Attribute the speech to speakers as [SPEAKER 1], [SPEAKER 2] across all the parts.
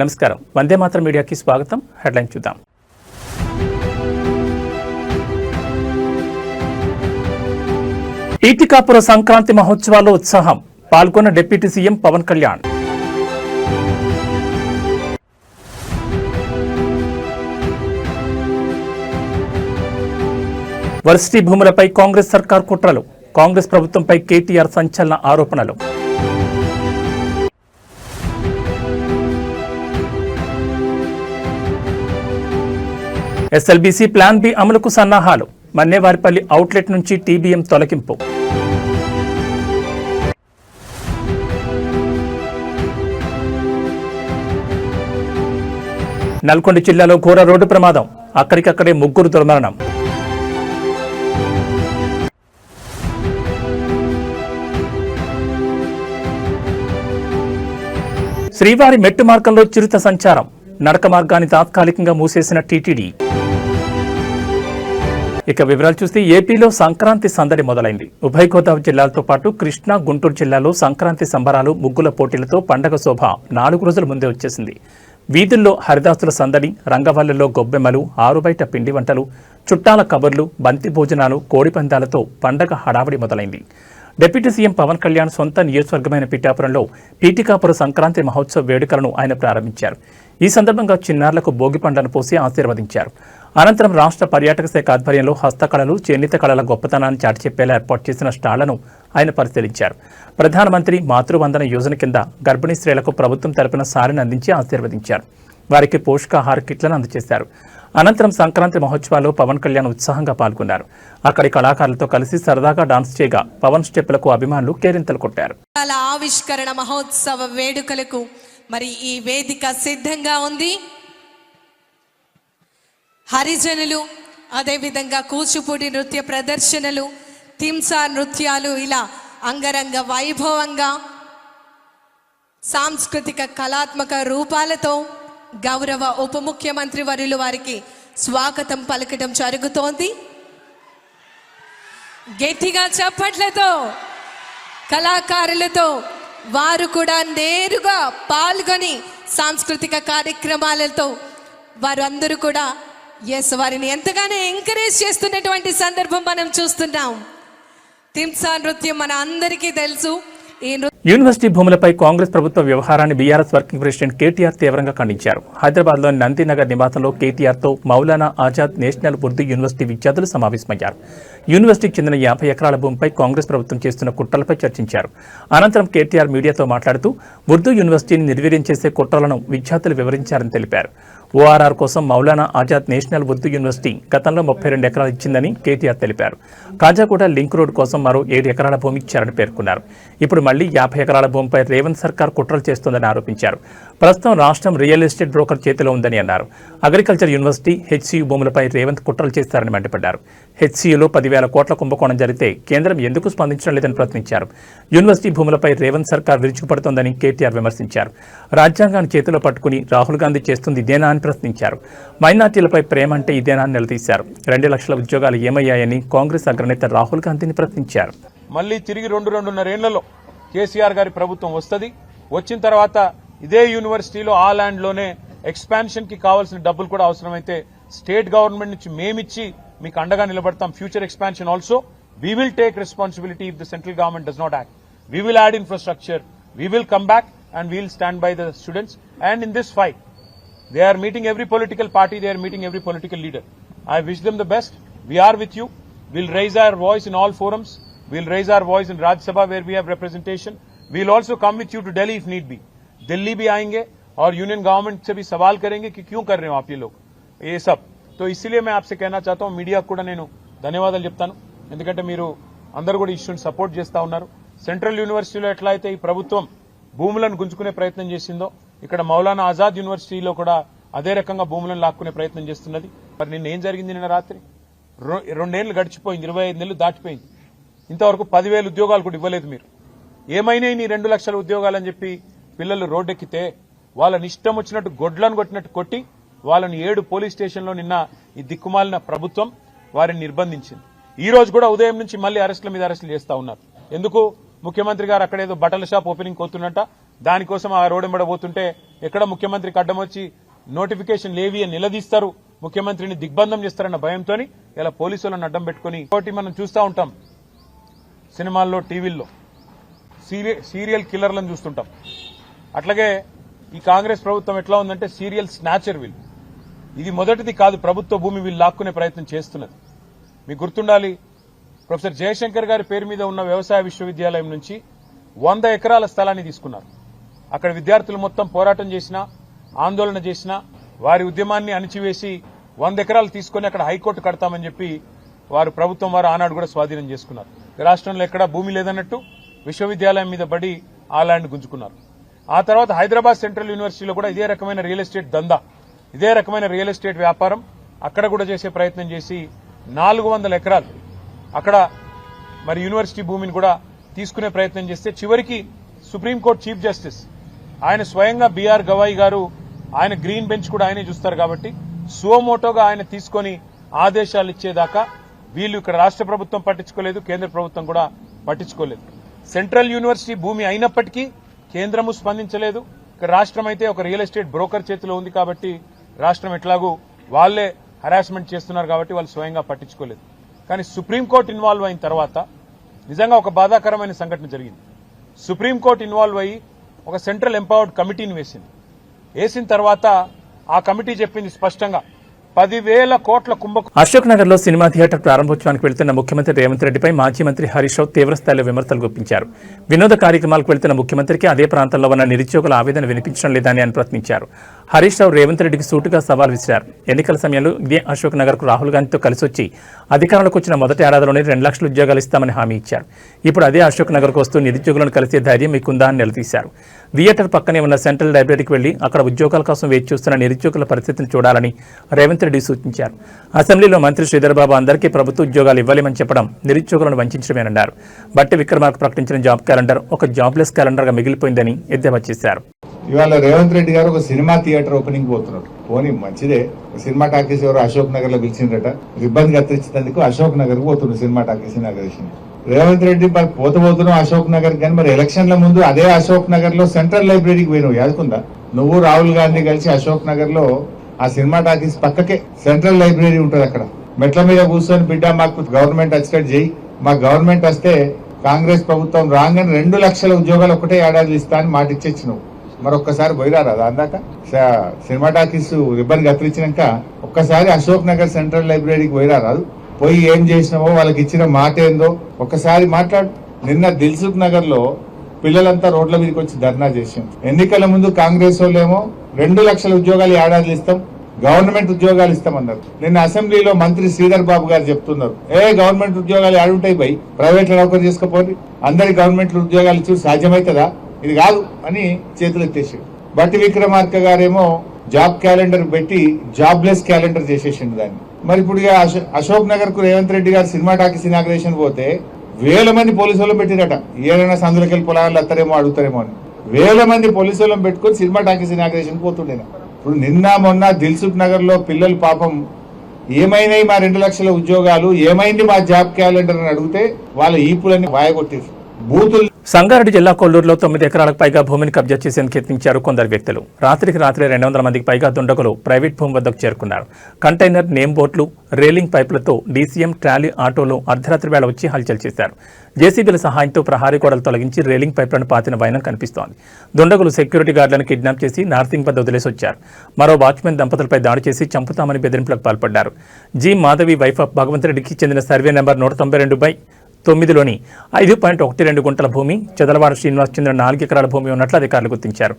[SPEAKER 1] నమస్కారం. వందే మాతరం మీడియాకి స్వాగతం. హెడ్లైన్ చూద్దాం. పీఠికాపుర సంక్రాంతి మహోత్సవాల్లో ఉత్సాహం. పాల్గొన్న deputy CM Pawan Kalyan. Varsity భూములపై కాంగ్రెస్ సర్కార్ కుట్రలు. కాంగ్రెస్ ప్రభుత్వంపై కేటీఆర్ సంచలన ఆరోపణలు. ఎస్ఎల్బీసీ ప్లాన్ బి అమలుకు సన్నాహాలు. మన్నేవారిపల్లి అవుట్లెట్ నుంచి టీబీఎం తొలగింపు. నల్గొండ జిల్లాలో ఘోర రోడ్డు ప్రమాదం. అక్కడికక్కడే 3 దుర్మరణం. శ్రీవారి మెట్టు మార్గంలో చిరుత సంచారం. నడక మార్గాన్ని తాత్కాలికంగా మూసేసిన టీటీడీ. ఇక వివరాలు చూస్తే ఏపీలో సంక్రాంతి సందడి మొదలైంది. ఉభయ గోదావరి జిల్లాలతో పాటు కృష్ణా, గుంటూరు జిల్లాలో సంక్రాంతి సంబరాలు, ముగ్గుల పోటీలతో పండగ శోభ 4 రోజుల ముందే వచ్చేసింది. వీధుల్లో హరిదాసుల సందడి, రంగవల్లుల్లో గొబ్బెమ్మలు, ఆరుబయట పిండి వంటలు, చుట్టాల కబుర్లు, బంతి భోజనాలు, కోడి పందాలతో పండగ హడావిడి మొదలైంది. డిప్యూటీ సీఎం పవన్ కళ్యాణ్ సొంత నియోజకవర్గమైన పిఠాపురంలో పీఠికాపుర సంక్రాంతి మహోత్సవ వేడుకలను ఆయన ప్రారంభించారు. ఈ సందర్భంగా చిన్నారులకు భోగి పండ్లను పోసి ఆశీర్వదించారు. అనంతరం రాష్ట్ర పర్యాటక శాఖ ఆధ్వర్యంలో హస్తకళలు, చేనేత కళల గొప్పతనాన్ని చాటి చెప్పేలా ఏర్పాటు చేసిన స్టాళ్లను ఆయన పరిశీలించారు. ప్రధానమంత్రి మాతృవందన యోజన కింద గర్భిణీ స్త్రీలకు ప్రభుత్వం తరపున సారిని అందించి ఆశీర్వదించారు. వారికి పోషకాహార కిట్లను అందజేశారు. అనంతరం సంక్రాంతి మహోత్సవాల్లో పవన్ కళ్యాణ్ ఉత్సాహంగా పాల్గొన్నారు. అక్కడి కళాకారులతో కలిసి సరదాగా డాన్స్ చేయగా పవన్ స్టెప్పులకు అభిమానులు కేరింతలు కొట్టారు.
[SPEAKER 2] ఆవిష్కరణ మహోత్సవ వేడుకలకు మరి ఈ వేదిక సిద్ధంగా ఉంది. హరిజనులు, అదేవిధంగా కూచిపూడి నృత్య ప్రదర్శనలు, తింసా నృత్యాలు, ఇలా అంగరంగ వైభవంగా సాంస్కృతిక కళాత్మక రూపాలతో గౌరవ ఉప ముఖ్యమంత్రి వర్యులు వారికి స్వాగతం పలకడం జరుగుతోంది. గట్టిగా చప్పట్లతో కళాకారులతో వారు కూడా నేరుగా పాల్గొని సాంస్కృతిక కార్యక్రమాలతో వారు అందరూ కూడా వారిని ఎంతగానో ఎంకరేజ్ చేస్తున్నటువంటి సందర్భం మనం చూస్తున్నాం. తింసా నృత్యం మన అందరికీ తెలుసు.
[SPEAKER 1] యూనివర్సిటీ భూములపై కాంగ్రెస్ ప్రభుత్వ వ్యవహారాన్ని బీఆర్ఎస్ వర్కింగ్ ప్రెసిడెంట్ కేటీఆర్ తీవ్రంగా ఖండించారు. హైదరాబాద్లోని నందినగర్ నివాసంలో కేటీఆర్తో మౌలానా ఆజాద్ నేషనల్ ఉర్దూ యూనివర్సిటీ విద్యార్థులు సమావేశమయ్యారు. యూనివర్సిటీకి చెందిన 50 ఎకరాల భూమిపై కాంగ్రెస్ ప్రభుత్వం చేస్తున్న కుట్రలపై చర్చించారు. అనంతరం కేటీఆర్ మీడియాతో మాట్లాడుతూ ఉర్దూ యూనివర్సిటీని నిర్వీర్యం చేసే కుట్రలను విద్యార్థులు వివరించారని తెలిపారు. ఓఆర్ఆర్ కోసం మౌలానా ఆజాద్ నేషనల్ ఉర్దూ యూనివర్సిటీ గతంలో 32 ఎకరాలు ఇచ్చిందని కేటీఆర్ తెలిపారు. కాజాగూడ లింక్ రోడ్ కోసం మరో 7 ఎకరాల భూమి ఇచ్చారని పేర్కొన్నారు. ఇప్పుడు మళ్లీ 50 ఎకరాల భూమిపై రేవంత్ సర్కార్ కుట్రలు చేస్తోందని ఆరోపించారు. ప్రస్తుతం రాష్ట్రం రియల్ ఎస్టేట్ బ్రోకర్ చేతిలో ఉందని అన్నారు. అగ్రికల్చర్ యూనివర్సిటీ, హెచ్సియు భూములపై రేవంత్ కుట్రలు చేస్తారని మండిపడ్డారు. హెచ్సియులో 10,000 కోట్ల కుంభకోణం జరిగితే కేంద్రం ఎందుకు స్పందించడం లేదని ప్రశ్నించారు. యూనివర్సిటీ భూములపై రేవంత్ సర్కార్ విరుచుకుపడుతోందని కేటీఆర్ విమర్శించారు. రాజ్యాంగాన్ని చేతిలో పట్టుకుని రాహుల్ గాంధీ చేస్తుంది ఇదేనా అని ప్రశ్నించారు. మైనార్టీలపై ప్రేమ అంటే ఇదేనా అని నిలదీశారు. 2 లక్షల ఉద్యోగాలు ఏమయ్యాయని కాంగ్రెస్ అగ్రనేత రాహుల్ గాంధీని ప్రశ్నించారు.
[SPEAKER 3] మళ్ళీ తిరిగి 2-2.5 ఏళ్లలో కేసీఆర్ గారి ప్రభుత్వం వస్తుంది. వచ్చిన తర్వాత ఇదే యూనివర్సిటీలో ఆ ల్యాండ్ లోనే ఎక్స్పాన్షన్ కి కావాల్సిన డబ్బులు కూడా అవసరమైతే స్టేట్ గవర్నమెంట్ నుంచి మేమిచ్చి మీకు అండగా నిలబడతాం. Future expansion also we will take responsibility if the central government does not act. We will add infrastructure, we will come back and we will stand by the students. And in this fight they are meeting every political party, they are meeting every political leader. I wish them the best. We are with you. We'll raise our voice in all forums. We'll raise our voice in Rajya Sabha where we have representation. We'll also come with you to Delhi if need be. Delhi भी आएंगे और union government से भी सवाल करेंगे कि क्यों कर रहे हो आप ये लोग ये सब. तो इसीलिए मैं आपसे कहना चाहता हूं, మీడియా కూడా నేను ధన్యవాదాలు చెప్తాను. ఎందుకంటే మీరు అందరూ కూడా ఇష్యూని సపోర్ట్ చేస్తా ఉన్నారు. సెంట్రల్ యూనివర్సిటీలో ఎట్లా అయితే ఈ ప్రభుత్వం భూములను గుంజుకునే ప్రయత్నం చేసిందో ఇక్కడ మౌలానా ఆజాద్ యూనివర్సిటీలో కూడా అదే రకంగా భూములను లాక్కునే ప్రయత్నం చేస్తున్నది. మరి నిన్న ఏం జరిగింది? నిన్న రాత్రి 2 ఏళ్లు గడిచిపోయింది, 25 నెలలు దాటిపోయింది. ఇంతవరకు 10,000 ఉద్యోగాలు కూడా ఇవ్వలేదు. మీరు ఏమైనా నీ 2 లక్షల ఉద్యోగాలని చెప్పి పిల్లలు రోడ్డెక్కితే వాళ్ళని ఇష్టం వచ్చినట్టు గొడ్లను కొట్టినట్టు కొట్టి వాళ్ళని 7 పోలీస్ స్టేషన్లో నిన్న ఈ దిక్కుమాలిన ప్రభుత్వం వారిని నిర్బంధించింది. ఈ రోజు కూడా ఉదయం నుంచి మళ్లీ అరెస్టుల మీద అరెస్టులు చేస్తా ఉన్నారు. ఎందుకు? ముఖ్యమంత్రి గారు అక్కడేదో బట్టల షాప్ ఓపెనింగ్ కోతున్నట్ట దానికోసం ఆ రోడ్ పోతుంటే ఎక్కడ ముఖ్యమంత్రికి అడ్డం వచ్చి నోటిఫికేషన్ లేవి అని నిలదీస్తారు, ముఖ్యమంత్రిని దిగ్బంధం చేస్తారన్న భయంతో ఇలా పోలీసులను అడ్డం పెట్టుకుని ఇంకోటి మనం చూస్తూ ఉంటాం సినిమాల్లో, టీవీల్లో సీరియల్ కిల్లర్లను చూస్తుంటాం. అట్లాగే ఈ కాంగ్రెస్ ప్రభుత్వం ఎట్లా ఉందంటే సీరియల్ స్నాచర్ వీళ్ళు. ఇది మొదటిది కాదు, ప్రభుత్వ భూమి వీళ్ళు లాక్కునే ప్రయత్నం చేస్తున్నది. మీకు గుర్తుండాలి, ప్రొఫెసర్ జయశంకర్ గారి పేరు మీద ఉన్న వ్యవసాయ విశ్వవిద్యాలయం నుంచి 100 ఎకరాల స్థలాన్ని తీసుకున్నారు. అక్కడ విద్యార్థులు మొత్తం పోరాటం చేసినా, ఆందోళన చేసినా వారి ఉద్యమాన్ని అణిచివేసి 100 ఎకరాలు తీసుకుని అక్కడ హైకోర్టు కడతామని చెప్పి వారు ప్రభుత్వం వారు ఆనాడు కూడా స్వాధీనం చేసుకున్నారు. రాష్ట్రంలో ఎక్కడా భూమి లేదన్నట్టు విశ్వవిద్యాలయం మీద పడి ఆ ల్యాండ్ గుంజుకున్నారు. ఆ తర్వాత హైదరాబాద్ సెంట్రల్ యూనివర్సిటీలో కూడా ఇదే రకమైన రియల్ ఎస్టేట్ దందా, ఇదే రకమైన రియల్ ఎస్టేట్ వ్యాపారం అక్కడ కూడా చేసే ప్రయత్నం చేసి 400 ఎకరాలు అక్కడ మరి యూనివర్సిటీ భూమిని కూడా తీసుకునే ప్రయత్నం చేస్తే చివరికి సుప్రీంకోర్టు చీఫ్ జస్టిస్ ఆయన స్వయంగా బిఆర్ గవాయి గారు, ఆయన గ్రీన్ బెంచ్ కూడా ఆయనే చూస్తారు కాబట్టి సువమోటోగా ఆయన తీసుకొని ఆదేశాలు ఇచ్చేదాకా వీళ్ళు ఇక్కడ రాష్ట్ర ప్రభుత్వం పట్టించుకోలేదు, కేంద్ర ప్రభుత్వం కూడా పట్టించుకోలేదు. సెంట్రల్ యూనివర్సిటీ భూమి అయినప్పటికీ కేంద్రము స్పందించలేదు. ఇక్కడ రాష్ట్రం అయితే ఒక రియల్ ఎస్టేట్ బ్రోకర్ చేతిలో ఉంది కాబట్టి రాష్ట్రం ఎట్లాగూ వాళ్లే హరాస్మెంట్ చేస్తున్నారు కాబట్టి వాళ్ళు స్వయంగా పట్టించుకోలేదు. కానీ సుప్రీంకోర్టు ఇన్వాల్వ్ అయిన తర్వాత నిజంగా ఒక బాధాకరమైన సంఘటన జరిగింది. సుప్రీంకోర్టు ఇన్వాల్వ్ అయ్యి ఒక సెంట్రల్ ఎంపవర్డ్ కమిటీని వేసిన తర్వాత ఆ కమిటీ చెప్పింది స్పష్టంగా 10,000 కోట్ల కుంభకోణం.
[SPEAKER 1] అశోక్ నగర్ లో సినిమా థియేటర్ ప్రారంభోత్సవానికి వెళ్తున్న ముఖ్యమంత్రి రేవంత్ రెడ్డిపై మాజీ మంత్రి హరీష్ రావు తీవ్రస్థాయిలో విమర్శలు గుప్పించారు. వినోద కార్యక్రమాలకు వెళ్తున్న ముఖ్యమంత్రికి అదే ప్రాంతంలో ఉన్న నిరుద్యోగుల ఆవేదన వినిపించడం లేదని ఆయన ప్రశ్నించారు. హరీష్ రావు రేవంత్ రెడ్డికి సూటుగా సవాల్ విసిరారు. ఎన్నికల సమయంలో ఇదే అశోక్ నగర్ కు రాహుల్ గాంధీతో కలిసి వచ్చి అధికారంలోకి వచ్చిన మొదటి ఏడాదిలోనే 2 లక్షల ఉద్యోగాలు ఇస్తామని హామీ ఇచ్చారు. ఇప్పుడు అదే అశోక్ నగర్ కు వస్తూ నిరుద్యోగులను కలిసే ధైర్యం మీకుందా అని నిలదీశారు. థియేటర్ పక్కనే ఉన్న సెంట్రల్ లైబ్రరీకి వెళ్లి అక్కడ ఉద్యోగాల కోసం వేచి చూస్తున్న నిరుద్యోగుల పరిస్థితిని చూడాలని రేవంత్ రెడ్డి సూచించారు. అసెంబ్లీలో మంత్రి శ్రీధర్ బాబు అందరికీ ప్రభుత్వ ఉద్యోగాలు ఇవ్వలేమని చెప్పడం నిరుద్యోగులను వంచడమేనన్నారు. బట్టి విక్రమార్క ప్రకటించిన జాబ్ క్యాలెండర్ ఒక జాబ్లెస్ క్యాలెండర్ గా మిగిలిపోయిందని ఎద్దేవా చేశారు.
[SPEAKER 4] ఇవాళ రేవంత్ రెడ్డి గారు ఒక సినిమా థియేటర్ ఓపెనింగ్ పోతున్నారు. పోనీ మంచిదే, సినిమా టాకీస్ ఎవరు అశోక్ నగర్ లో పిలిచిందట, ఇబ్బంది కత్తిరించినందుకు అశోక్ నగర్ కు పోతున్నారు cinema talkies inauguration. Revanth Reddy మరి పోతున్నావు అశోక్ నగర్ కానీ మరి ఎలక్షన్ల ముందు అదే అశోక్ నగర్ లో సెంట్రల్ లైబ్రరీకి పోయినావు, యాదుకుందా? నువ్వు రాహుల్ గాంధీ కలిసి అశోక్ నగర్ లో ఆ సినిమా టాకీస్ పక్కకే సెంట్రల్ లైబ్రరీ ఉంటుంది. అక్కడ మెట్ల మీద కూర్చొని బిడ్డ మాకు గవర్నమెంట్ వచ్చేటట్టు చేయి, మా గవర్నమెంట్ వస్తే కాంగ్రెస్ ప్రభుత్వం రాగానే 2 లక్షల ఉద్యోగాలు ఒకటే ఏడాది ఇస్తా అని మాట ఇచ్చేచ్చినావు. మరొక్కసారి పోయిరారా అందాక సినిమా టాకీస్ రిబ్బన్ కత్తిరించినాక ఒక్కసారి అశోక్ నగర్ సెంట్రల్ లైబ్రరీకి పోయిరారాదు. పోయి ఏం చేసినావో వాళ్ళకి ఇచ్చిన మాట ఏందో ఒక్కసారి మాట్లాడు. నిన్న దిల్సుఖ్ నగర్ లో పిల్లలంతా రోడ్ల మీదకి వచ్చి ధర్నా చేసాం. ఎన్నికల ముందు కాంగ్రెస్ వాళ్ళేమో 2 లక్షల ఉద్యోగాలు ఏడాది ఇస్తాం, గవర్నమెంట్ ఉద్యోగాలు ఇస్తామన్నారు. నిన్న అసెంబ్లీలో మంత్రి శ్రీధర్ బాబు గారు చెప్తున్నారు, గవర్నమెంట్ ఉద్యోగాలు ఏడుంటాయి బై, ప్రైవేట్ లో నౌకరు చేసుకోపోయి అందరికి గవర్నమెంట్ ఉద్యోగాలు ఇచ్చి సాధ్యమవుతుందా, ఇది కాదు అని చేతులు ఎత్తేసాడు. బట్టి విక్రమార్క గారేమో జాబ్ క్యాలెండర్ పెట్టి జాబ్లెస్ క్యాలెండర్ చేసేసిండు దాన్ని. మరి ఇప్పుడు అశోక్ నగర్ కు రేవంత్ రెడ్డి గారు సినిమా టాకీస్ ఇనాగ్రేషన్ పోతే 1000 మంది పోలీసు వాళ్ళని పెట్టిరట. ఏదైనా సందులకెళ్ళి పొలాలు అత్తారేమో అడుగుతారేమో అని 1000 మంది పోలీసు వాళ్ళని పెట్టుకుని సినిమా టాకీస్ ఇనాగ్రేషన్ పోతుండే. ఇప్పుడు నిన్న మొన్న దిల్సుఖ్ నగర్ లో పిల్లలు పాపం ఏమైనాయి మా 2 లక్షల ఉద్యోగాలు, ఏమైంది మా జాబ్ క్యాలెండర్ అని అడిగితే వాళ్ళ ఈపులన్నీ వాయగొట్టేసి బూతులు.
[SPEAKER 1] సంగారెడ్డి జిల్లా కొల్లూరులో 9 ఎకరాలకు పైగా భూమిని కబ్జా చేసేందుకు యత్నించారు కొందరు వ్యక్తులు. రాత్రికి రాత్రి 200 మందికి పైగా దుండగులు ప్రైవేట్ భూమి వద్దకు చేరుకున్నారు. కంటైనర్, నేమ్ బోట్లు, రేలింగ్ పైపులతో డీసీఎం, ట్రాలీ, ఆటోలు అర్ధరాత్రి వేళ వచ్చి హల్చల్ చేశారు. జేసీబీల సహాయంతో ప్రహారీ గోడలు తొలగించి రేలింగ్ పైపులను పాతిన వైనం కనిపిస్తోంది. దుండగులు సెక్యూరిటీ గార్డులను కిడ్నాప్ చేసి నార్సింగ్ వద్ద వదిలేసి వచ్చారు. మరో వాచ్మెన్ దంపతులపై దాడి చేసి చంపుతామని బెదిరింపులకు పాల్పడ్డారు. G Madhavi wife of Bhagavanth రెడ్డికి చెందిన సర్వే నెంబర్ 192/9లోని 5.12 గుంటల భూమి, చెదలవాడ శ్రీనివాస్ చెందిన 4 ఎకరాల భూమి ఉన్నట్లు అధికారులు గుర్తించారు.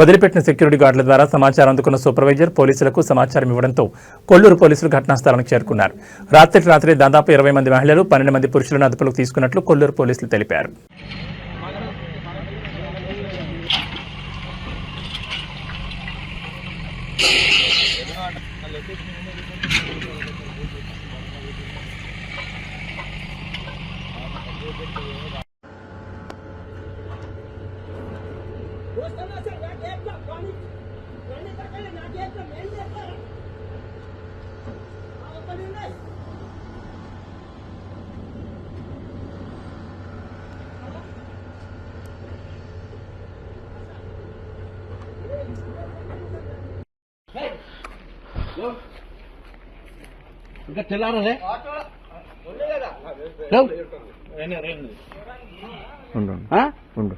[SPEAKER 1] వదిలిపెట్టిన సెక్యూరిటీ గార్డుల ద్వారా సమాచారం అందుకున్న సూపర్వైజర్ పోలీసులకు సమాచారం ఇవ్వడంతో కొల్లూరు పోలీసులు ఘటనా స్థలానికి చేరుకున్నారు. రాత్రి దాదాపు 20 మంది మహిళలు, 12 మంది పురుషులను అదుపులోకి తీసుకున్నట్లు కొల్లూరు పోలీసులు తెలిపారు.
[SPEAKER 5] ఇంకా తెల్లారలే ఉండు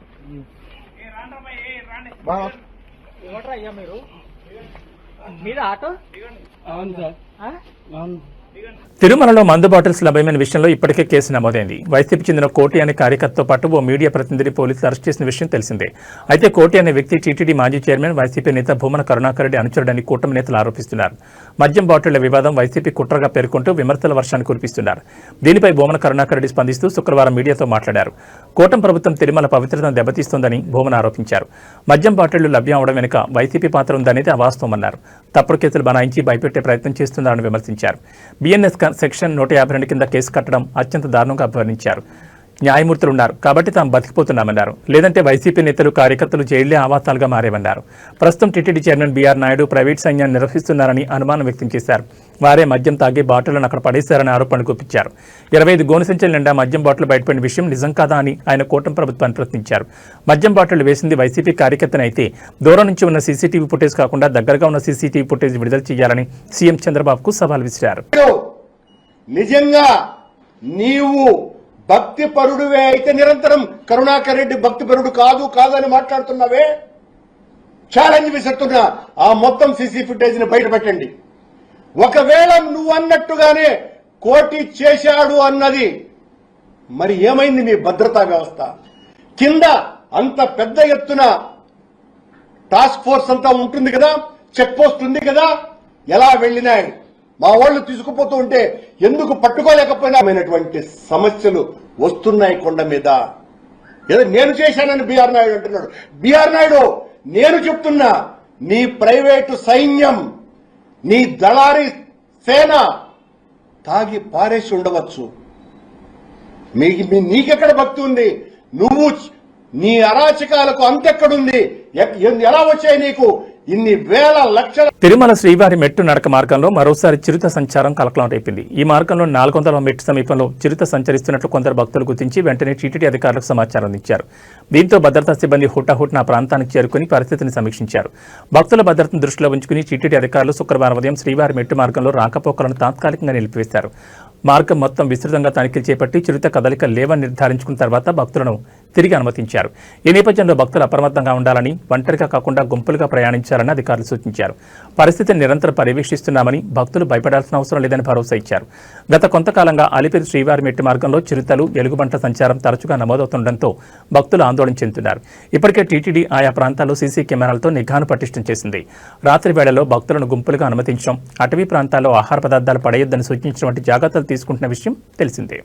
[SPEAKER 6] అయ్యా మీరు మీద ఆటో అవును సార్ అవును.
[SPEAKER 1] తిరుమలలో మందు బాటిల్స్ లభ్యమైన విషయంలో ఇప్పటికే కేసు నమోదైంది. వైసీపీ చెందిన కోటి అనే కార్యకర్తతో పాటు ఓ మీడియా ప్రతినిధిని పోలీసులు అరెస్ట్ చేసిన విషయం తెలిసిందే. అయితే కోటి అనే వ్యక్తి టీటీడీ మాజీ చైర్మన్ వైసీపీ నేత భూమన కరుణాకర్ రెడ్డి అనుచరుడని కూటమి నేతలు ఆరోపిస్తున్నారు. మద్యం బాటిళ్ల వివాదం వైసీపీ కుట్రగా పేర్కొంటూ విమర్శల వర్షాన్ని కురిపిస్తున్నారు. దీనిపై భూమన కరుణాకర్ రెడ్డి స్పందిస్తూ శుక్రవారం మీడియాతో మాట్లాడారు. కూటమి ప్రభుత్వం తిరుమల పవిత్రతను దెబ్బతీస్తోందని భూమన ఆరోపించారు. మద్యం బాటిళ్లు లభ్యం అవడం వెనుక వైసీపీ పాత్ర ఉందనేది అవాస్తవమన్నారు. తప్పుడు కేసులు బనాయించి భయపెట్టే ప్రయత్నం చేస్తున్నారని విమర్శించారు. బిఎన్ఎస్ సెక్షన్ 152 కింద కేసు కట్టడం అత్యంత దారుణంగా అభివర్ణించారు. న్యాయమూర్తులు ఉన్నారు కాబట్టి తాము బతికిపోతున్నామన్నారు. లేదంటే వైసీపీ నేతలు కార్యకర్తలు జైళ్లే ఆవాసాలుగా మారేవన్నారు. ప్రస్తుతం TTD chairman BR Naidu private సైన్యాన్ని నిర్వహిస్తున్నారని అనుమానం వ్యక్తం చేశారు. వారే మద్యం తాగి బాటిళ్లను అక్కడ పడేశారని ఆరోపణలు గుప్పించారు. 25 గోను సంచుల నిండా మద్యం బాటిల్ బయటపడిన విషయం నిజం కాదా అని ఆయన కూటమి ప్రభుత్వాన్ని ప్రశ్నించారు. మద్యం బాటిళ్లు వేసింది వైసీపీ కార్యకర్తనే అయితే దూరం నుంచి ఉన్న సీసీటీవీ ఫుటేజ్ కాకుండా దగ్గరగా ఉన్న సీసీటీవీ ఫుటేజ్ విడుదల చేయాలని సీఎం చంద్రబాబుకు సవాల్ విసిరారు.
[SPEAKER 7] నిజంగా నీవు భక్తిపరుడువే అయితే నిరంతరం కరుణాకర్ రెడ్డి భక్తిపరుడు కాదని మాట్లాడుతున్నావే, ఛాలెంజ్ విసురుతున్నా. ఆ మొత్తం సీసీ ఫుటేజ్ ని బయట పెట్టండి. ఒకవేళ నువ్వు అన్నట్టుగానే కోటి చేశాడు అన్నది మరి ఏమైంది మీ భద్రతా వ్యవస్థ? కింద అంత పెద్ద ఎత్తున టాస్క్ ఫోర్స్ అంతా ఉంటుంది కదా, చెక్ పోస్ట్ ఉంది కదా, ఎలా వెళ్ళినాయి? మా వాళ్ళు తీసుకుపోతూ ఉంటే ఎందుకు పట్టుకోలేకపోయినామైనటువంటి సమస్యలు వస్తున్నాయి కొండ మీద. ఏదో నేను చేశానని బీఆర్ నాయుడు అంటున్నాడు. బీఆర్ నాయుడు, నేను చెప్తున్నా, నీ ప్రైవేటు సైన్యం, నీ దళారీ సేన తాగి పారేసి ఉండవచ్చు. నీకెక్కడ భక్తి ఉంది? నువ్వు నీ అరాచకాలకు అంతెక్కడుంది? ఎలా వచ్చాయి నీకు ఇన్ని వేల లక్షల?
[SPEAKER 1] తిరుమల శ్రీవారి మెట్టు నడక మార్గంలో మరోసారి చిరుత సంచారం కలకలం రేపింది. ఈ మార్గంలో 400 మెట్టు సమీపంలో చిరుత సంచరిస్తున్నట్లు కొందరు భక్తులు గుర్తించి వెంటనే టీటీడీ అధికారులకు సమాచారం అందించారు. దీంతో భద్రతా సిబ్బంది హుటాహుటిన ప్రాంతానికి చేరుకుని పరిస్థితిని సమీక్షించారు. భక్తుల భద్రతను దృష్టిలో ఉంచుకుని టీటీడీ అధికారులు శుక్రవారం ఉదయం శ్రీవారి మెట్టు మార్గంలో రాకపోకలను తాత్కాలికంగా నిలిపివేశారు. మార్గం మొత్తం విస్తృతంగా తనిఖీలు చేపట్టి చిరుత కదలిక లేవని నిర్ధారించుకున్న తర్వాత భక్తులను తిరిగి అనుమతించారు. ఈ నేపథ్యంలో భక్తులు అప్రమత్తంగా ఉండాలని, ఒంటరిగా కాకుండా గుంపులుగా ప్రయాణించాలని అధికారులు సూచించారు. పరిస్థితిని నిరంతరం పర్యవేక్షిస్తున్నామని, భక్తులు భయపడాల్సిన అవసరం లేదని భరోసా ఇచ్చారు. గత కొంతకాలంగా అలిపిరి శ్రీవారి మెట్టు మార్గంలో చిరుతలు, ఎలుగుబంట సంచారం తరచుగా నమోదవుతుండటంతో భక్తులు ఆందోళన చెందుతున్నారు. ఇప్పటికే టీటీడీ ఆయా ప్రాంతాల్లో సీసీ కెమెరాలతో నిఘాను పటిష్టం చేసింది. రాత్రి వేళల్లో భక్తులను గుంపులుగా అనుమతించడం, అటవీ ప్రాంతాల్లో ఆహార పదార్థాలు పడేయొద్దని సూచించడం వంటి జాగ్రత్తలు తీసుకుంటున్న విషయం తెలిసిందే.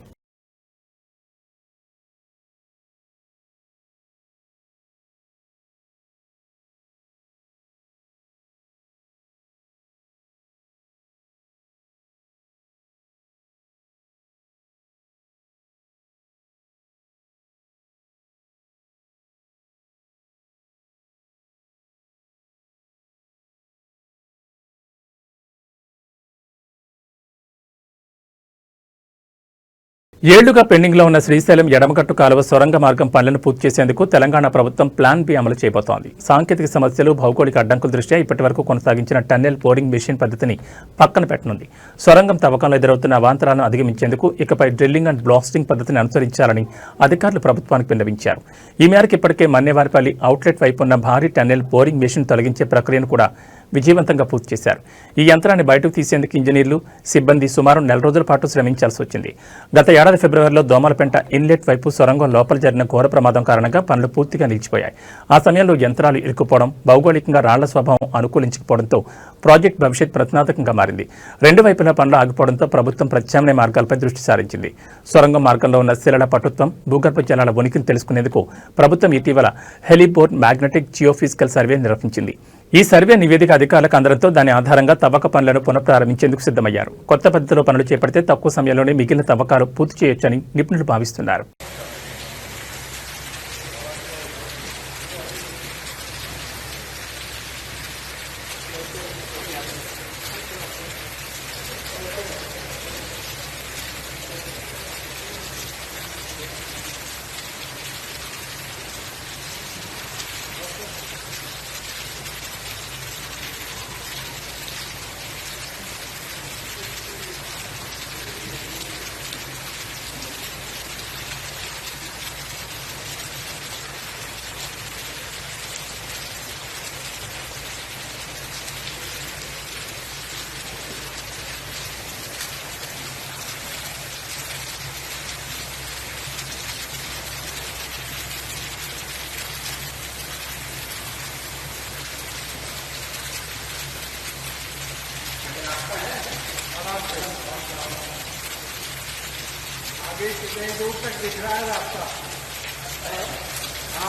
[SPEAKER 1] ఏళ్లుగా పెండింగ్ లో ఉన్న శ్రీశైలం ఎడమగట్టు కాలువ సొరంగ మార్గం పనులను పూర్తి చేసేందుకు తెలంగాణ ప్రభుత్వం ప్లాన్ బి అమలు చేయబోతోంది. సాంకేతిక సమస్యలు, భౌగోళిక అడ్డంకుల దృష్ట్యా ఇప్పటి వరకు కొనసాగించిన టన్నెల్ బోరింగ్ మెషిన్ పద్ధతిని పక్కన పెట్టనుంది. సొరంగం తవ్వకంలో ఎదురవుతున్న అవాంతరాలను అధిగమించేందుకు ఇకపై డ్రిల్లింగ్ అండ్ బ్లాస్టింగ్ పద్ధతిని అనుసరించాలని అధికారులు ప్రభుత్వానికి విన్నవించారు. ఈ మేరకు ఇప్పటికే మన్నేవారిపల్లి అవుట్లెట్ వైపు ఉన్న భారీ టన్నెల్ బోరింగ్ మెషిన్ తొలగించే ప్రక్రియను కూడా విజయవంతంగా పూర్తి చేశారు. ఈ యంత్రాన్ని బయటకు తీసేందుకు ఇంజనీర్లు, సిబ్బంది సుమారు 4 రోజుల పాటు శ్రమించాల్సి వచ్చింది. గత ఏడాది ఫిబ్రవరిలో దోమలపెంట ఇన్లెట్ వైపు సొరంగం లోపల జరిగిన ఘోర ప్రమాదం కారణంగా పనులు పూర్తిగా నిలిచిపోయాయి. ఆ సమయంలో యంత్రాలు ఇరుక్కుపోవడం, భౌగోళికంగా రాళ్ల స్వభావం అనుకూలించకపోవడంతో ప్రాజెక్టు భవిష్యత్ ప్రశ్నార్థకంగా మారింది. 2 వైపులా పనులు ఆగిపోవడంతో ప్రభుత్వం ప్రత్యామ్నాయ మార్గాలపై దృష్టి సారించింది. సొరంగం మార్గంలో ఉన్న శిలల పటుత్వం, భూగర్భ జలాల ఉనికిని తెలుసుకునేందుకు ప్రభుత్వం ఇటీవల హెలిబోర్న్ మ్యాగ్నెటిక్ జియోఫిజికల్ సర్వే నిర్వహించింది. ఈ సర్వే నివేదిక అధికారులకు అందడంతో దాని ఆధారంగా తవ్వక పనులను పునఃప్రారంభించేందుకు సిద్ధమయ్యారు. కొత్త పద్ధతిలో పనులు చేపడితే తక్కువ సమయంలోనే మిగిలిన తవ్వకాలు పూర్తి చేయొచ్చని నిపుణులు భావిస్తున్నారు.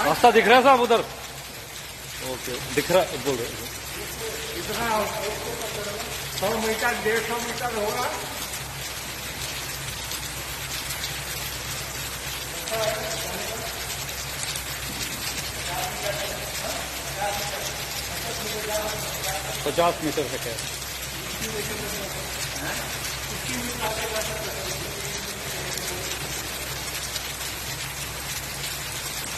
[SPEAKER 6] रास्ता दिख रहा है साहब उधर? ओके, दिख रहा है, बोल रहे
[SPEAKER 7] 100 मीटर 150 मीटर होगा।
[SPEAKER 6] $50 मीटर है क्या?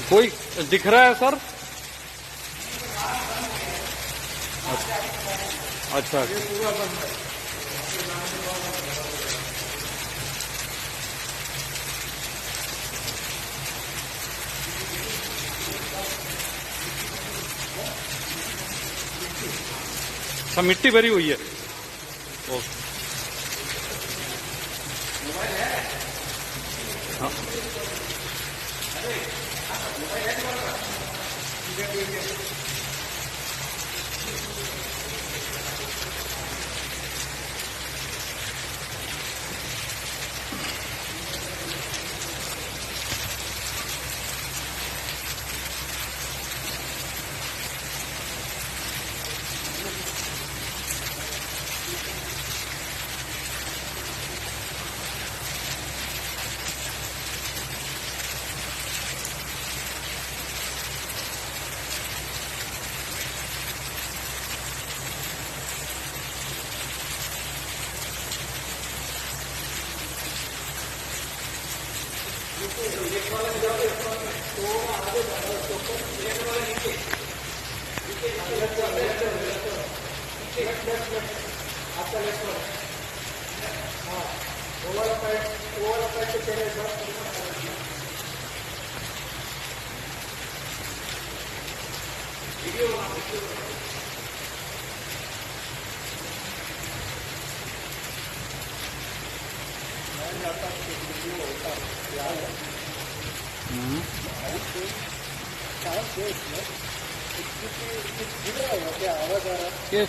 [SPEAKER 6] कोई दिख रहा है सर? अच्छा, अच्छा, मिट्टी भरी हुई है। ओके, हाँ। ये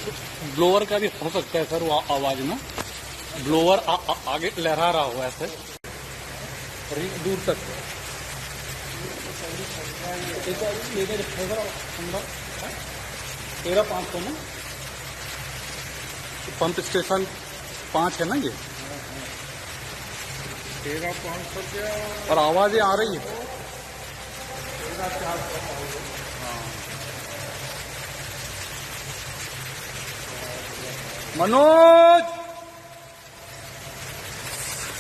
[SPEAKER 6] ब्लोअर का भी हो सकता है सर, वो आवाज में ब्लोअर आगे लहरा रहा हो ऐसे और ये दूर तक 13,500 में पंप स्टेशन 5 है ना ये 13,500 और आवाजें आ रही है। मनोज,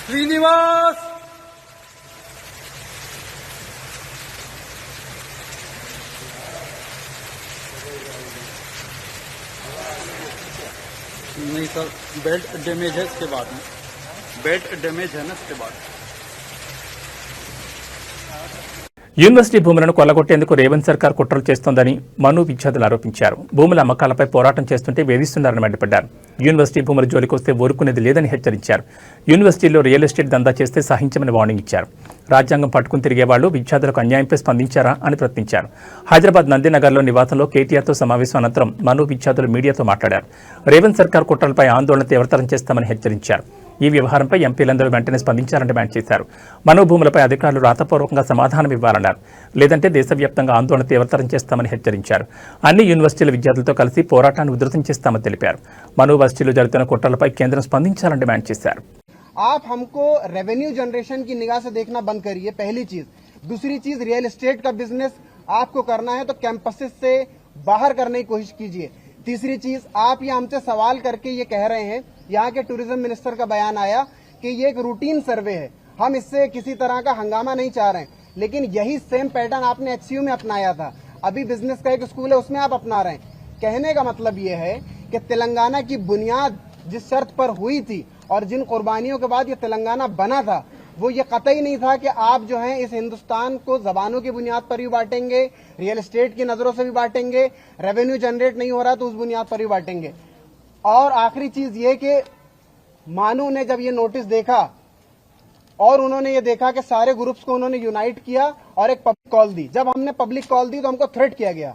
[SPEAKER 6] श्रीनिवास, नहीं सर, बेल्ट डैमेज है इसके बाद में, बेल्ट डैमेज है ना इसके बाद।
[SPEAKER 1] యూనివర్సిటీ భూములను కొల్లగొట్టేందుకు రేవంత్ సర్కార్ కుట్రలు చేస్తోందని మను విద్యార్థులు ఆరోపించారు. భూముల అమ్మకాలపై పోరాటం చేస్తుంటే వేధిస్తున్నారని మండిపడ్డారు. యూనివర్సిటీ భూముల జోలికొస్తే ఊరుకునేది లేదని హెచ్చరించారు. యూనివర్సిటీలో రియల్ ఎస్టేట్ దందా చేస్తే సహించమని వార్నింగ్ ఇచ్చారు. రాజ్యాంగం పట్టుకుని తిరిగేవాళ్లు విద్యార్థులకు అన్యాయంపై స్పందించారా అని ప్రశ్నించారు. హైదరాబాద్ నందినగర్లో నివాసంలో కేటీఆర్తో సమావేశం అనంతరం మను విద్యార్థులు మీడియాతో మాట్లాడారు. రేవంత్ సర్కార్ కుట్రలపై ఆందోళన తీవ్రతరం చేస్తామని హెచ్చరించారు. ఈ వ్యవహారంపై ఎంపీలందరూ వెంటనే స్పందించాలని డిమాండ్ చేశారు. మను భూములపై అధికారులు రాతపూర్వకంగా సమాధానం ఇవ్వాలన్నారు. లేదంటే దేశవ్యాప్తంగా ఆందోళన తీవ్రతరం చేస్తామని హెచ్చరించారు. అన్ని యూనివర్సిటీల విద్యార్థులతో కలిసి పోరాటాన్ని ఉధృతం చేస్తామని తెలిపారు. మను వర్సిటీలో జరుగుతున్న కుట్రలపై కేంద్రం స్పందించాలని డిమాండ్ చేశారు.
[SPEAKER 8] आप हमको रेवेन्यू जनरेशन की निगाह से देखना बंद करिए, पहली चीज। दूसरी चीज, रियल एस्टेट का बिजनेस आपको करना है तो कैंपसेस से बाहर करने की कोशिश कीजिए। तीसरी चीज, आप ये हमसे सवाल करके ये कह रहे हैं, यहाँ के टूरिज्म मिनिस्टर का बयान आया कि ये एक रूटीन सर्वे है, हम इससे किसी तरह का हंगामा नहीं चाह रहे हैं, लेकिन यही सेम पैटर्न आपने एचसीयू में अपनाया था। अभी बिजनेस का एक स्कूल है, उसमें आप अपना रहे हैं। कहने का मतलब ये है कि तेलंगाना की बुनियाद जिस शर्त पर हुई थी और जिन कुर्बानियों के बाद ये तेलंगाना बना था, वो ये कतई नहीं था कि आप जो है इस हिंदुस्तान को जबानों की बुनियाद पर भी बांटेंगे, रियल एस्टेट की नजरों से भी बांटेंगे, रेवेन्यू जनरेट नहीं हो रहा तो उस बुनियाद पर भी बांटेंगे। और आखिरी चीज ये कि मानू ने जब ये नोटिस देखा और उन्होंने ये देखा कि सारे ग्रुप्स को उन्होंने यूनाइट किया और एक पब्लिक कॉल दी। जब हमने पब्लिक कॉल दी तो हमको थ्रेट किया गया,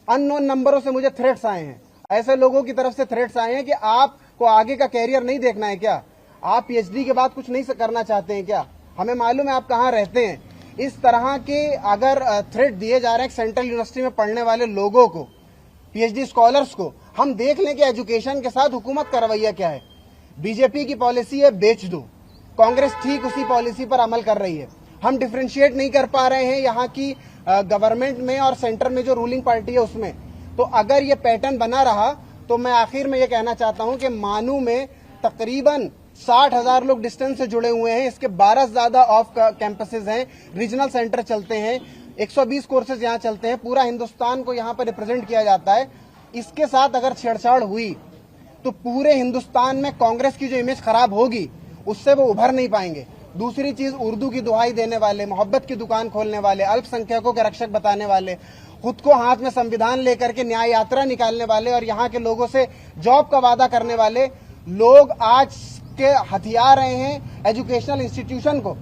[SPEAKER 8] अननोन नंबरों से मुझे थ्रेट्स आए हैं, ऐसे लोगों की तरफ से थ्रेट्स आए हैं कि आप आपको आगे का कैरियर नहीं देखना है क्या? आप पीएचडी के बाद कुछ नहीं करना चाहते हैं क्या? हमें मालूम है आप कहाँ रहते हैं। इस तरह के अगर थ्रेट दिए जा रहे हैं सेंट्रल यूनिवर्सिटी में पढ़ने वाले लोगों को, पीएचडी स्कॉलर्स को, हम देख लें कि एजुकेशन के साथ हुकूमत का रवैया क्या है। बीजेपी की पॉलिसी है बेच दो, कांग्रेस ठीक उसी पॉलिसी पर अमल कर रही है। हम डिफरेंशिएट नहीं कर पा रहे हैं यहाँ की गवर्नमेंट में और सेंटर में जो रूलिंग पार्टी है उसमें। तो अगर ये पैटर्न बना रहा तो मैं आखिर में ये कहना चाहता हूं कि मानू में तकरीबन 60,000 लोग डिस्टेंस से जुड़े हुए हैं। इसके 12 से ज्यादा ऑफ कैंपसेस हैं, रीजनल सेंटर चलते हैं, 120 कोर्सेज यहाँ चलते हैं, पूरा हिंदुस्तान को यहाँ पर रिप्रेजेंट किया जाता है। इसके साथ अगर छेड़छाड़ हुई तो पूरे हिंदुस्तान में कांग्रेस की जो इमेज खराब होगी उससे वो उभर नहीं पाएंगे। दूसरी चीज, उर्दू की दुहाई देने वाले, मोहब्बत की दुकान खोलने वाले, अल्पसंख्यकों के रक्षक बताने वाले, खुद को हाथ में संविधान लेकर के न्याय यात्रा निकालने वाले और यहाँ के लोगों से जॉब का वादा करने वाले लोग आज के हथियार रहे हैं एजुकेशनल इंस्टीट्यूशन को,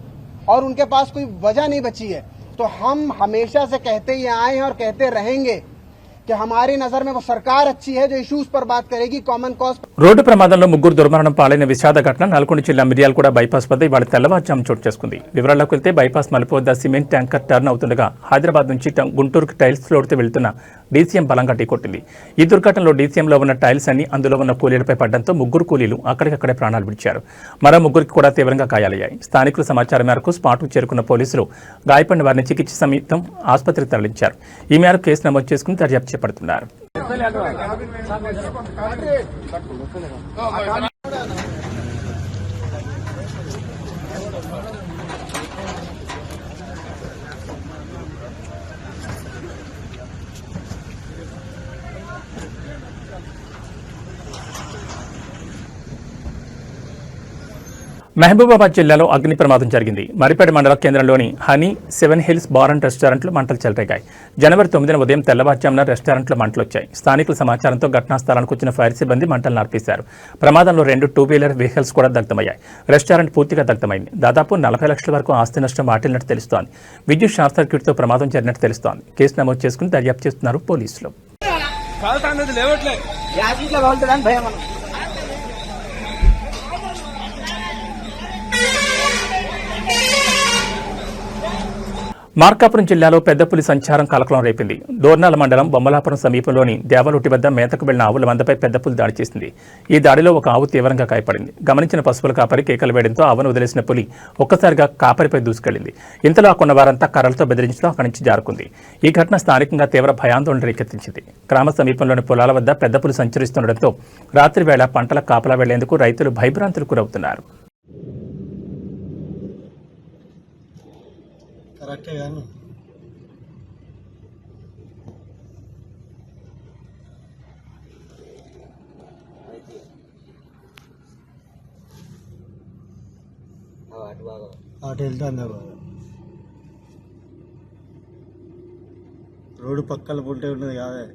[SPEAKER 8] और उनके पास कोई वजह नहीं बची है। तो हम हमेशा से कहते ही आए हैं और कहते रहेंगे कि हमारी नजर में वो सरकार अच्छी है जो इश्यूज पर बात करेगी, कॉमन कॉज।
[SPEAKER 1] రోడ్డు ప్రమాదంలో ముగ్గురు దుర్మరణం పాలైన విషాద ఘటన నల్గొండ జిల్లా మిర్యాలగూడ బైపాస్ వద్ద ఇవాళ తెల్లవారుజాము చోటు చేసుకుంది. వివరాల్లోకి వెళ్తే బైపాస్ మలుపు వద్ద సిమెంట్ ట్యాంకర్ టర్న్ అవుతుండగా హైదరాబాద్ నుంచి గుంటూరుకు టైల్స్ లోడ్తో వెళ్తున్న డీసీఎం బలంగా ఢీకొట్టింది. ఈ దుర్ఘటనలో డీసీఎంలో ఉన్న టైల్స్ అన్ని అందులో ఉన్న కూలీలపై పడడంతో ముగ్గురు కూలీలు అక్కడికక్కడే ప్రాణాలు విడిచారు. మరో ముగ్గురికి కూడా తీవ్రంగా గాయాలయ్యాయి. స్థానికుల సమాచారం మేరకు స్పాట్కు చేరుకున్న పోలీసులు గాయపడిన వారిని చికిత్స నిమిత్తం ఆసుపత్రికి తరలించారు. ఈ మేరకు కేసు నమోదు చేసుకుని దర్యాప్తు చేపడుతున్నారు. మహబూబాబాద్ జిల్లాలో అగ్ని ప్రమాదం జరిగింది. మరిపేట మండల కేంద్రంలోని హనీ 7 హిల్స్ బార్ అండ్ రెస్టారెంట్లో మంటలు చెలరేగాయి. జనవరి 9న ఉదయం తెల్లవారుజామున రెస్టారెంట్లో మంటలు వచ్చాయి. స్థానికుల సమాచారంతో ఘటనా స్థలానికి వచ్చిన ఫైర్ సిబ్బంది మంటలు ఆర్పేశారు. ప్రమాదంలో 2 2-వీలర్ వెహికల్స్ కూడా దగ్ధమయ్యాయి. రెస్టారెంట్ పూర్తిగా దగ్ధమైంది. దాదాపు 40 లక్షల వరకు ఆస్తి నష్టం వాటిల్లినట్టు తెలుస్తోంది. విద్యుత్ షార్ట్ సర్క్యూట్తో ప్రమాదం జరిగినట్టు తెలుస్తోంది. కేసు నమోదు చేసుకుని దర్యాప్తు చేస్తున్నారు పోలీసులు. మార్కాపురం జిల్లాలో పెద్ద పులి సంచారం కలకలం రేపింది. దోర్నాల మండలం బొమ్మలాపురం సమీపంలోని దేవలొట్టి వద్ద మేతకు వెళ్లిన ఆవుల మందపై పెద్ద పులి దాడి చేసింది. ఈ దాడిలో ఒక ఆవు తీవ్రంగా గాయపడింది. గమనించిన పశువుల కాపరి కేకలు వేయడంతో ఆవును వదిలేసిన పులి ఒక్కసారిగా కాపరిపై దూసుకెళ్లింది. ఇంతలో కొన్న వారంతా కర్రలతో బెదిరించడం అక్కడి నుంచి జారుకుంది. ఈ ఘటన స్థానికంగా తీవ్ర భయాందోళన రేకెత్తించింది. గ్రామ సమీపంలోని పొలాల వద్ద పెద్ద పులి సంచరిస్తుండటంతో రాత్రి వేళ పంటల కాపలా వెళ్లేందుకు రైతులు భయభ్రాంతులకు గురవుతున్నారు.
[SPEAKER 5] కరెక్టే కానీ అటు వెళ్తాను బాబా. రోడ్డు పక్కల పుంటే ఉన్నది కాదే,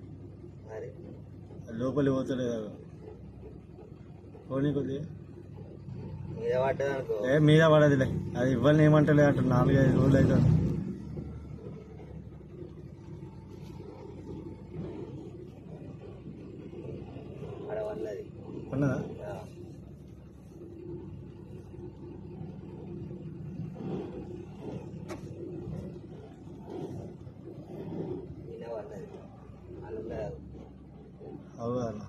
[SPEAKER 5] లోపలి పోతలేదు. పోనీ కొద్దిగా మీద పడదులే, అది ఇవ్వాలని ఏమంటలే అంట. 4-5 రోజులు అవుతుంది. ఉన్నదా? అవునా?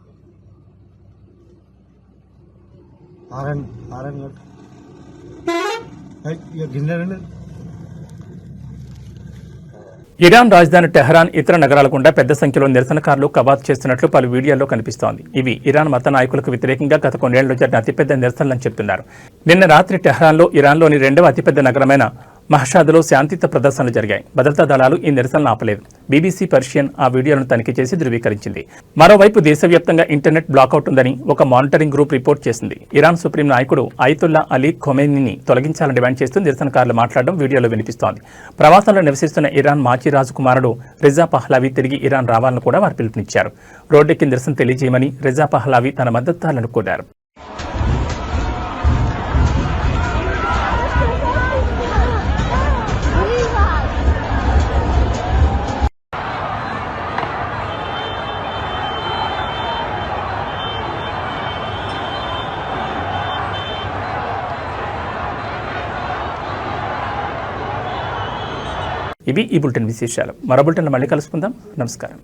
[SPEAKER 5] ఆరన్ కొట్టు గిన్నె.
[SPEAKER 1] ఇరాన్ రాజధాని టెహరాన్ ఇతర నగరాల గుండా పెద్ద సంఖ్యలో నిరసనకారులు కవాతు చేస్తున్నట్లు పలు వీడియోల్లో కనిపిస్తోంది. ఇవి ఇరాన్ మత నాయకులకు వ్యతిరేకంగా గత కొన్నేళ్లలో జరిగిన అతిపెద్ద నిరసనలని చెబుతున్నారు. నిన్న రాత్రి టెహరాన్లో ఇరాన్లోని 2వ అతిపెద్ద నగరమైన మహషాద్లో శాంతియుత ప్రదర్శనలు జరిగాయి. భద్రతా దళాలు ఈ నిరసనలు ఆపలేదు. బీబీసీ పర్షియన్ ఆ వీడియోలను తనిఖీ చేసి ధృవీకరించింది. మరోవైపు దేశవ్యాప్తంగా ఇంటర్నెట్ బ్లాకౌట్ ఉందని ఒక మానిటరింగ్ గ్రూప్ రిపోర్ట్ చేసింది. ఇరాన్ సుప్రీం నాయకుడు అయతుల్లా అలీ ఖొమైనీని తొలగించాలని డిమాండ్ చేస్తూ నిరసనకారులు మాట్లాడడం వీడియోలో వినిపిస్తోంది. ప్రవాసంలో నివసిస్తున్న ఇరాన్ మాజీ రాజకుమారుడు రిజా పహ్లావి తిరిగి ఇరాన్ రావాలని కూడా వారు పిలుపునిచ్చారు. రోడ్డెక్కి నిరసన తెలియజేయమని రిజా పహ్లావి తన మద్దతుదారులను కోరారు. ఇవి ఈ బులెటిన్ విశేషాలు. మరో బులెటిన్లో మళ్ళీ కలుసుకుందాం. నమస్కారం.